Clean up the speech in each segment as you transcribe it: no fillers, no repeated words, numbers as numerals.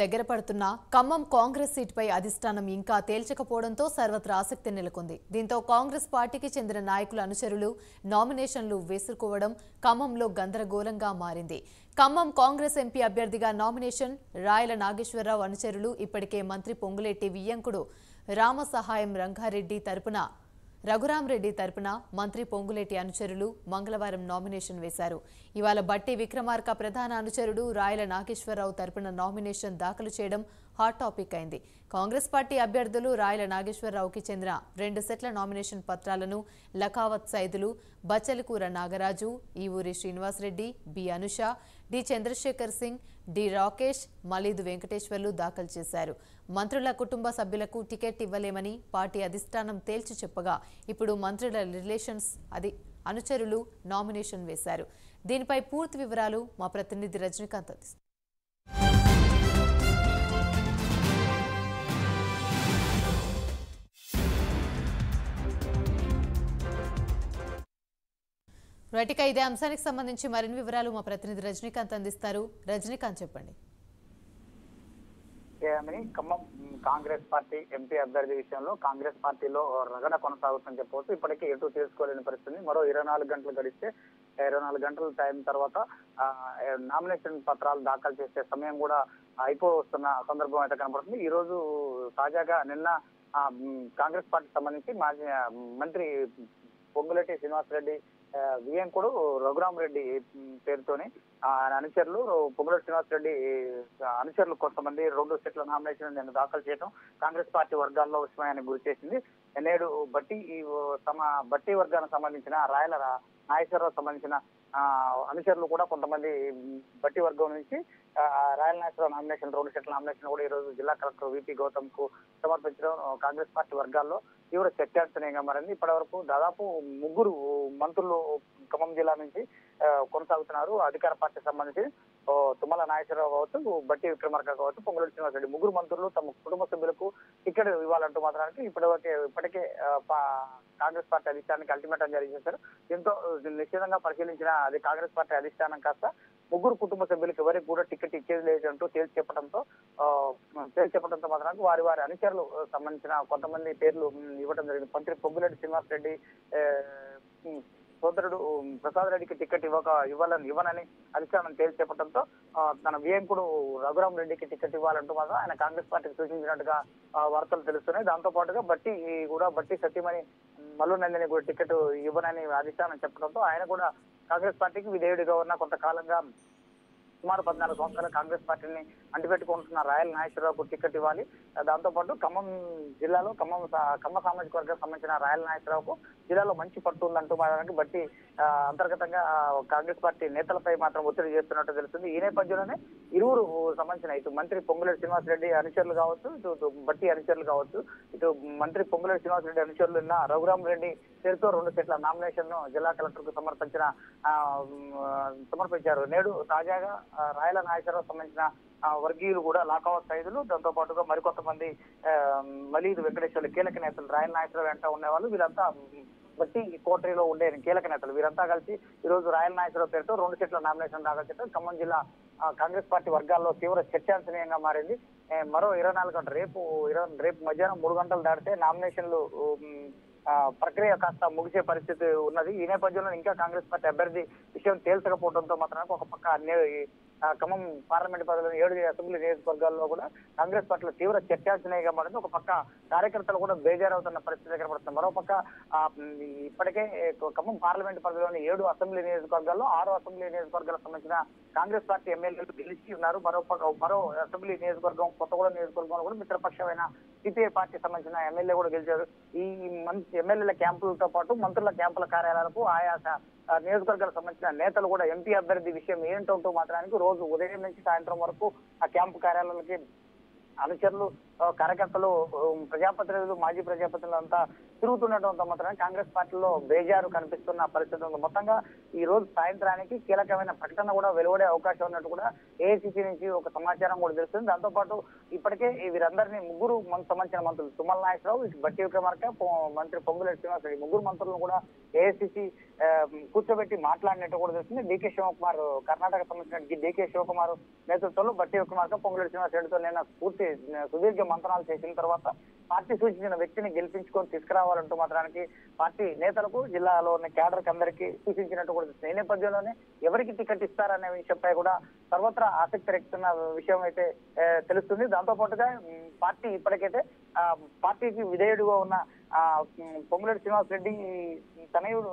దగ్గర పడుతున్న ఖమ్మం కాంగ్రెస్ సీటుపై అధిష్టానం ఇంకా తేల్చకపోవడంతో సర్వత్రా ఆసక్తి నెలకొంది. దీంతో కాంగ్రెస్ పార్టీకి చెందిన నాయకుల అనుచరులు నామినేషన్లు వేసుకోవడం ఖమ్మంలో గందరగోళంగా మారింది. ఖమ్మం కాంగ్రెస్ ఎంపీ అభ్యర్థిగా నామినేషన్ రాయల నాగేశ్వరరావు అనుచరులు ఇప్పటికే మంత్రి పొంగులేటి వియ్యంకుడు రామసహాయం రంగారెడ్డి తరపున రఘురామరెడ్డి తరపున మంత్రి పొంగులేటి అనుచరులు మంగళవారం నామినేషన్ వేశారు. ఇవాళ బట్టి విక్రమార్క ప్రధాన అనుచరుడు రాయల నాగేశ్వరరావు తరపున నామినేషన్ దాఖలు చేయడం హాట్ టాపిక్ అయింది. కాంగ్రెస్ పార్టీ అభ్యర్థులు రాయల నాగేశ్వరరావుకి చెందిన 2 సెట్ల నామినేషన్ పత్రాలను Lakhavath Saidulu, Bachalakura Nagaraju, Evuri Srinivasa Reddy, B Anusha, D Chandrashekar Singh, D Rakesh, Malidu Venkateswarlu దాఖలు చేశారు. మంత్రుల కుటుంబ సభ్యులకు టికెట్ ఇవ్వలేమని పార్టీ అధిష్టానం తేల్చి చెప్పగా ఇప్పుడు మంత్రుల రిలేషన్స్ అనుచరులు నామినేషన్ వేశారు. దీనిపై పూర్తి వివరాలు మా ప్రతినిధి రజనీకాంత్ అందిస్తారు. రైట్గా ఇదే అంశానికి సంబంధించి మరిన్ని వివరాలు మా ప్రతినిధి రజనీకాంత్ అందిస్తారు. రజనీకాంత్ చెప్పండి. ఖమ్మం కాంగ్రెస్ పార్టీ ఎంపీ అభ్యర్థి విషయంలో కాంగ్రెస్ పార్టీలో రగడ కొనసాగుతుందని చెప్పవచ్చు. ఇప్పటికే ఎటు తీసుకోలేని పరిస్థితి. మరో 24 గంటలు గడిస్తే 24 గంటల టైం తర్వాత నామినేషన్ పత్రాలు దాఖలు చేసే సమయం కూడా అయిపోతున్న సందర్భం అయితే కనబడుతుంది. ఈ రోజు తాజాగా నిన్న కాంగ్రెస్ పార్టీకి సంబంధించి మాజీ మంత్రి పొంగులేటి శ్రీనివాసరెడ్డి వియ్యంకుడు రఘురామరెడ్డి పేరుతోని అనుచరులు పొంగులేటి శ్రీనివాసరెడ్డి అనుచరులు కొంతమంది 2 సెట్ల నామినేషన్ నేను దాఖలు చేయడం కాంగ్రెస్ పార్టీ వర్గాల్లో విస్మయానికి గురి చేసింది. నేడు బట్టి వర్గానికి సంబంధించిన రాయల నాగేశ్వరరావు సంబంధించిన అనుచరులు కూడా కొంతమంది బట్టి వర్గం నుంచి రాయల నాగేశ్వరరావు నామినేషన్ 2 సెట్ల నామినేషన్ కూడా ఈ రోజు జిల్లా కలెక్టర్ విపి గౌతమ్ కు సమర్పించడం కాంగ్రెస్ పార్టీ వర్గాల్లో తీవ్ర చర్చాంశనీయంగా మారింది. ఇప్పటి వరకు దాదాపు 3 మంత్రులు ఖమ్మం జిల్లా నుంచి కొనసాగుతున్నారు. అధికార పార్టీకి సంబంధించి తుమ్మల నాగేశ్వరరావు కావచ్చు, బట్టి విక్రమార్క కావచ్చు, పొంగులేటి శ్రీనివాసరెడ్డి 3 మంత్రులు తమ కుటుంబ సభ్యులకు టికెట్ ఇవ్వాలంటూ మాత్రానికి ఇప్పటికే కాంగ్రెస్ పార్టీ అధిష్టానానికి అల్టిమేటం జారీ చేశారు. దీంతో నిశ్చితంగా పరిశీలించిన అది కాంగ్రెస్ పార్టీ అధిష్టానం కాస్త 3 కుటుంబ సభ్యులకు ఎవరికి కూడా టికెట్ ఇచ్చేది లేదంటూ తేల్చి చెప్పడంతో మాత్రానికి వారి అనుచరులు సంబంధించిన కొంతమంది పేర్లు ఇవ్వడం జరిగింది. మంత్రి పొంగులేటి శ్రీనివాసరెడ్డి సోదరుడు ప్రసాద్ రెడ్డికి టికెట్ ఇవ్వనని అధిష్టానం తేల్చి చెప్పడంతో తన వియ్యంకుడు రఘురామరెడ్డికి టికెట్ ఇవ్వాలంటూ మాత్రం ఆయన కాంగ్రెస్ పార్టీకి సూచించినట్టుగా వార్తలు తెలుస్తున్నాయి. దాంతో పాటుగా బట్టి సతీమణి మల్లు నందిని కూడా టికెట్ ఇవ్వనని అధిష్టానం చెప్పడంతో ఆయన కూడా కాంగ్రెస్ పార్టీకి విధేయుడిగా ఉన్న కొంతకాలంగా సుమారు 14 సంవత్సరాలు కాంగ్రెస్ పార్టీని అంటిపెట్టుకుంటున్న రాయల నాగేశ్వరరావుకు టికెట్ ఇవ్వాలి. దాంతో పాటు ఖమ్మం జిల్లాలో ఖమ్మ సామాజిక వర్గానికి సంబంధించిన రాయల నాగేశ్వరరావుకు జిల్లాలో మంచి పట్టు ఉందంటూ మాత్రానికి బట్టి అంతర్గతంగా కాంగ్రెస్ పార్టీ నేతలపై మాత్రం ఒత్తిడి చేస్తున్నట్టు తెలుస్తుంది. ఈ నేపథ్యంలోనే ఇరువురు సంబంధించిన ఇటు మంత్రి పొంగులేటి శ్రీనివాసరెడ్డి అనుచరులు కావచ్చు, ఇటు బట్టి అనుచరులు కావచ్చు, ఇటు మంత్రి పొంగులేటి శ్రీనివాసరెడ్డి అనుచరులు ఉన్న రఘురామరెడ్డి పేరుతో 2 సెట్ల నామినేషన్ జిల్లా కలెక్టర్ కు సమర్పించారు. నేడు తాజాగా రాయల నాగేశ్వరరావు సంబంధించిన వర్గీయులు కూడా లాకావత్ సైదులు, దాంతో పాటుగా మరికొంతమంది మలీదు వెంకటేశ్వర్లు కీలక నేతలు రాయల నాగేశ్వరరావు వెంట ఉండేవాళ్ళు, వీళ్ళంతా బట్టి కోటరీలో ఉండే కీలక నేతలు వీరంతా కలిసి ఈ రోజు రాయల నాగేశ్వరరావు పేరుతో 2 సెట్ల నామినేషన్ దాఖలు చేయడం ఖమ్మం జిల్లా కాంగ్రెస్ పార్టీ వర్గాల్లో తీవ్ర చర్చాంశనీయంగా మారింది. మరో 24 గంటలు రేపు మధ్యాహ్నం 3 గంటలు దాటితే నామినేషన్లు ప్రక్రియ కాస్త ముగిసే పరిస్థితి ఉన్నది. ఈ నేపథ్యంలో ఇంకా కాంగ్రెస్ పార్టీ అభ్యర్థి విషయం తేల్చకపోవడంతో మాత్రం ఒక పక్క ఖమ్మం పార్లమెంట్ పరిధిలోని 7 అసెంబ్లీ నియోజకవర్గాల్లో కూడా కాంగ్రెస్ పార్టీలో తీవ్ర చర్చాంశనీయంగా మారింది. ఒక పక్క కార్యకర్తలు కూడా బేజారవుతున్న పరిస్థితి కనబడుతుంది. మరోపక్క ఇప్పటికే ఖమ్మం పార్లమెంట్ పరిధిలోని 7 అసెంబ్లీ నియోజకవర్గాల్లో 6 అసెంబ్లీ నియోజకవర్గాలకు సంబంధించిన కాంగ్రెస్ పార్టీ ఎమ్మెల్యేలు గెలిచి ఉన్నారు. మరో అసెంబ్లీ నియోజకవర్గం కొత్తగూడెం నియోజకవర్గంలో కూడా మిత్రపక్షమైన సిపిఐ పార్టీ సంబంధించిన ఎమ్మెల్యే కూడా గెలిచారు. ఈ ఎమ్మెల్యేల క్యాంపులతో పాటు మంత్రుల క్యాంపుల కార్యాలయాలకు ఆయా నియోజకవర్గాలకు సంబంధించిన నేతలు కూడా ఎంపీ అభ్యర్థి విషయం ఏంటంటూ మాత్రానికి రోజు ఉదయం నుంచి సాయంత్రం వరకు ఆ క్యాంపు కార్యాలయాలకి అనుచరులు, కార్యకర్తలు, ప్రజాప్రతినిధులు, మాజీ ప్రజాప్రతినిధులు అంతా తిరుగుతుండటంతో మాత్రమే కాంగ్రెస్ పార్టీలో బేజారు కనిపిస్తున్న పరిస్థితి ఉంది. మొత్తంగా ఈ రోజు సాయంత్రానికి కీలకమైన ప్రకటన కూడా వెలువడే అవకాశం ఉన్నట్టు కూడా ఏఐసిసి నుంచి ఒక సమాచారం కూడా తెలుస్తుంది. దాంతో పాటు ఇప్పటికే వీరందరినీ ముగ్గురు సంబంధించిన మంత్రులు తుమ్మల నాగేశ్వరరావు, ఇటు బట్టి విక్రమార్క, మంత్రి పొంగులేటి శ్రీనివాసరెడ్డి ముగ్గురు మంత్రులను కూడా ఏఐసిసి కూర్చోబెట్టి మాట్లాడినట్టు కూడా తెలుస్తుంది. డీకే శివకుమార్ కర్ణాటక సంబంధించిన డీకే శివకుమార్ నేతృత్వంలో బట్టి విక్రమార్క, పొంగులేటి శ్రీనివాసరెడ్డితో నేను పూర్తి సుదీర్ఘ మంత్రాలు చేసిన తర్వాత పార్టీ సూచించిన వ్యక్తిని గెలిపించుకొని తీసుకురావాలంటూ మాత్రానికి పార్టీ నేతలకు జిల్లాలో ఉన్న క్యాడర్ అందరికీ సూచించినట్టు కూడా ఈ నేపథ్యంలోనే ఎవరికి టికెట్ ఇస్తారనే విషయంపై కూడా సర్వత్రా ఆసక్తి రేపుతున్న విషయం అయితే తెలుస్తుంది. దాంతో పాటుగా పార్టీ ఇప్పటికైతే పార్టీకి విధేయుడుగా ఉన్న పొంగులేటి శ్రీనివాసరెడ్డి తనయుడు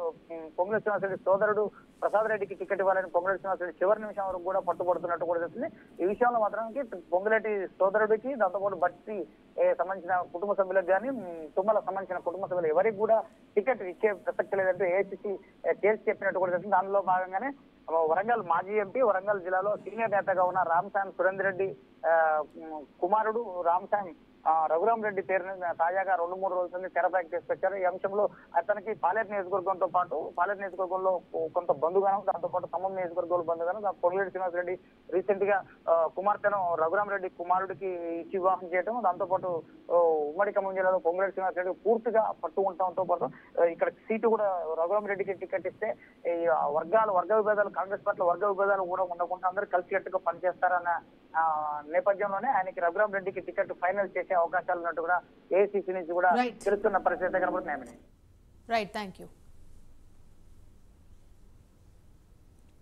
పొంగులేటి శ్రీనివాసరెడ్డి సోదరుడు ప్రసాద్ రెడ్డికి టికెట్ ఇవ్వాలని పొంగులేటి శ్రీనివాసరెడ్డి చివరి నిమిషం వరకు కూడా పట్టుబడుతున్నట్టు కూడా తెలుస్తుంది. ఈ విషయంలో మాత్రానికి పొంగులేటి సోదరుడికి దాంతోపాటు బట్టి సంబంధించిన కుటుంబ సభ్యులకు కానీ తుమ్మలకు సంబంధించిన కుటుంబ సభ్యులు ఎవరికి కూడా టికెట్ ఇచ్చే ప్రసక్తి లేదంటూ ఏఐసిసి తేల్చి చెప్పినట్టు కూడా తెలుస్తుంది. దానిలో భాగంగానే వరంగల్ మాజీ ఎంపీ, వరంగల్ జిల్లాలో సీనియర్ నేతగా ఉన్న రామసాయం సురేందర్ రెడ్డి కుమారుడు రామసాయం రఘురామ్ రెడ్డి పేరుని తాజాగా 2-3 రోజుల నుండి తెరపైకి తీసుకొచ్చారు. ఈ అంశంలో అతనికి పాలేరు నియోజకవర్గంతో పాటు పాలేరు నియోజకవర్గంలో కొంత బంధుగానం, దాంతో పాటు ఖమ్మం నియోజకవర్గంలో బంధుగానం, పొంగులేటి శ్రీనివాసరెడ్డి రీసెంట్ గా కుమార్తెను రఘురామ్ రెడ్డి కుమారుడికి ఇచ్చి వివాహం చేయడం, దాంతో పాటు ఉమ్మడి ఖమ్మం జిల్లాలో పొంగులేటి శ్రీనివాసరెడ్డి పూర్తిగా పట్టు ఉండటంతో పాటు ఇక్కడ సీటు కూడా రఘురామ్ రెడ్డికి టికెట్ ఇస్తే ఈ వర్గ విభేదాలు కాంగ్రెస్ పార్టీలో వర్గ విభేదాలు కూడా ఉండకుండా అందరూ కలిసికట్టుగా పనిచేస్తారన్న నేపథ్యంలోనే ఆయనకి రఘురామ్ రెడ్డికి టికెట్ ఫైనల్ చేసే అవకాశాలు ఉన్నట్టు కూడా ఏఐసిసి నుంచి కూడా తెలుస్తున్న పరిస్థితి కనబడుతున్నాయి. Right, thank you.